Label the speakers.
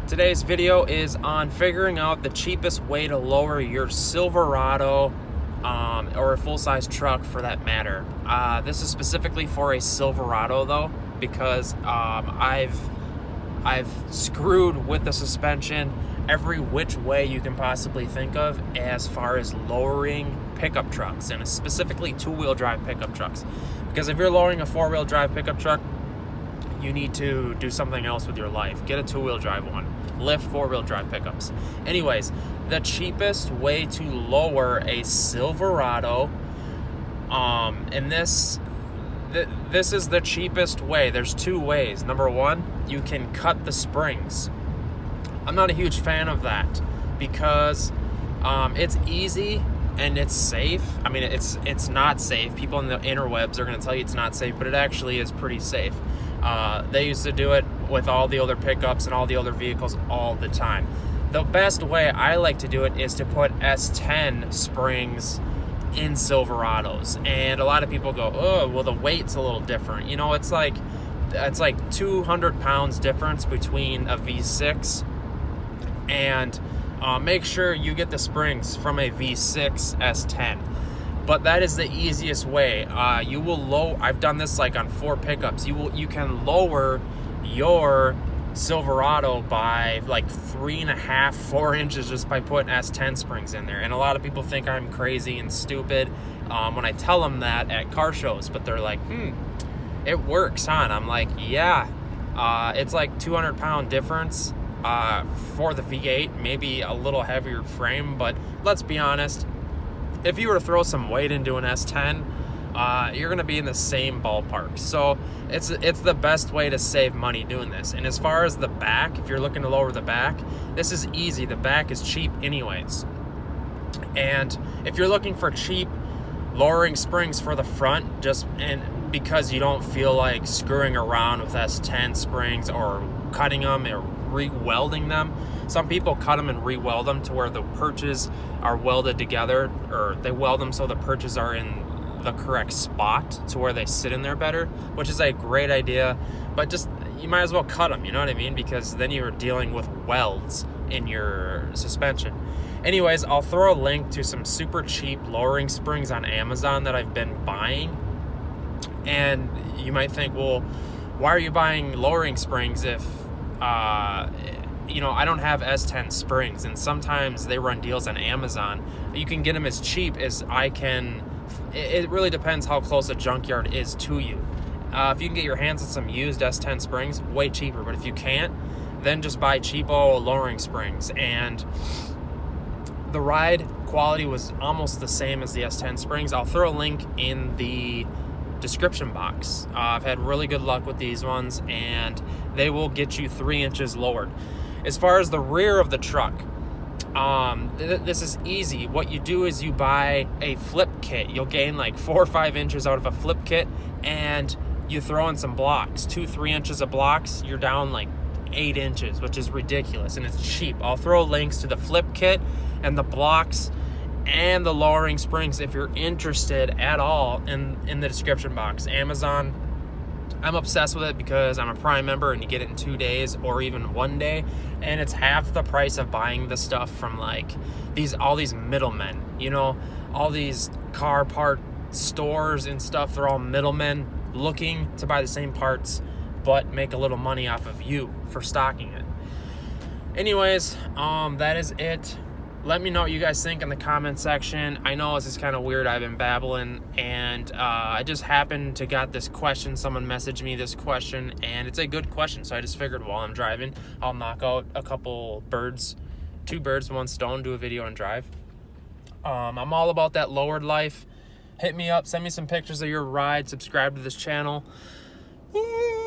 Speaker 1: Today's video is on figuring out the cheapest way to lower your Silverado or a full-size truck for that matter. This is specifically for a Silverado though, because I've screwed with the suspension every which way you can possibly think of as far as lowering pickup trucks, and specifically two-wheel drive pickup trucks. Because if you're lowering a four-wheel drive pickup truck, you need to do something else with your life. Get a two-wheel drive one. Lift four-wheel drive pickups. Anyways, the cheapest way to lower a Silverado, and this is the cheapest way. There's two ways. Number one, you can cut the springs. I'm not a huge fan of that because it's easy and it's safe. I mean, it's not safe. People in the interwebs are going to tell you it's not safe, but it actually is pretty safe. They used to do it with all the other pickups and all the other vehicles all the time. The best way I like to do it is to put S10 springs in Silverados. And a lot of people go, oh, well, the weight's a little different. You know, it's like 200 pounds difference between a V6 and make sure you get the springs from a V6 S10. But that is the easiest way. You will I've done this like on 4 pickups. You can lower your Silverado by like 3.5, 4 inches just by putting S10 springs in there. And a lot of people think I'm crazy and stupid when I tell them that at car shows. But they're like, it works, huh? And I'm like, yeah. It's like 200-pound difference for the V8, maybe a little heavier frame. But let's be honest. If you were to throw some weight into an S10, you're going to be in the same ballpark. So it's the best way to save money doing this. And as far as the back, if you're looking to lower the back, this is easy. The back is cheap anyways. And if you're looking for cheap lowering springs for the front, because you don't feel like screwing around with S10 springs or cutting them or re-welding them. Some people cut them and re-weld them to where the perches are welded together, or they weld them so the perches are in the correct spot to where they sit in there better, which is a great idea. But just, you might as well cut them, you know what I mean? Because then you're dealing with welds in your suspension. Anyways, I'll throw a link to some super cheap lowering springs on Amazon that I've been buying. And you might think, well, why are you buying lowering springs if I don't have S10 springs? And sometimes they run deals on Amazon. You can get them as cheap as I can. It really depends how close a junkyard is to you. If you can get your hands on some used S10 springs, way cheaper. But if you can't, then just buy cheapo lowering springs. And the ride quality was almost the same as the S10 springs. I'll throw a link in the description box. I've had really good luck with these ones, and they will get you 3 inches lowered. As far as the rear of the truck, this is easy. What you do is you buy a flip kit. You'll gain like 4 or 5 inches out of a flip kit, and you throw in some blocks, 2-3 inches of blocks. You're down like 8 inches, which is ridiculous, and it's cheap. I'll throw links to the flip kit and the blocks and the lowering springs if you're interested at all in the description box. Amazon, I'm obsessed with it because I'm a Prime member and you get it in 2 days or even 1 day, and it's half the price of buying the stuff from like all these middlemen. You know, all these car part stores and stuff, they're all middlemen looking to buy the same parts but make a little money off of you for stocking it. Anyways, that is it. Let me know what you guys think in the comment section. I know this is kind of weird. I've been babbling, and I just happened to got this question. Someone messaged me this question, and it's a good question. So I just figured while I'm driving, I'll knock out a couple birds, 2 birds, 1 stone, do a video and drive. I'm all about that lowered life. Hit me up. Send me some pictures of your ride. Subscribe to this channel. Woo!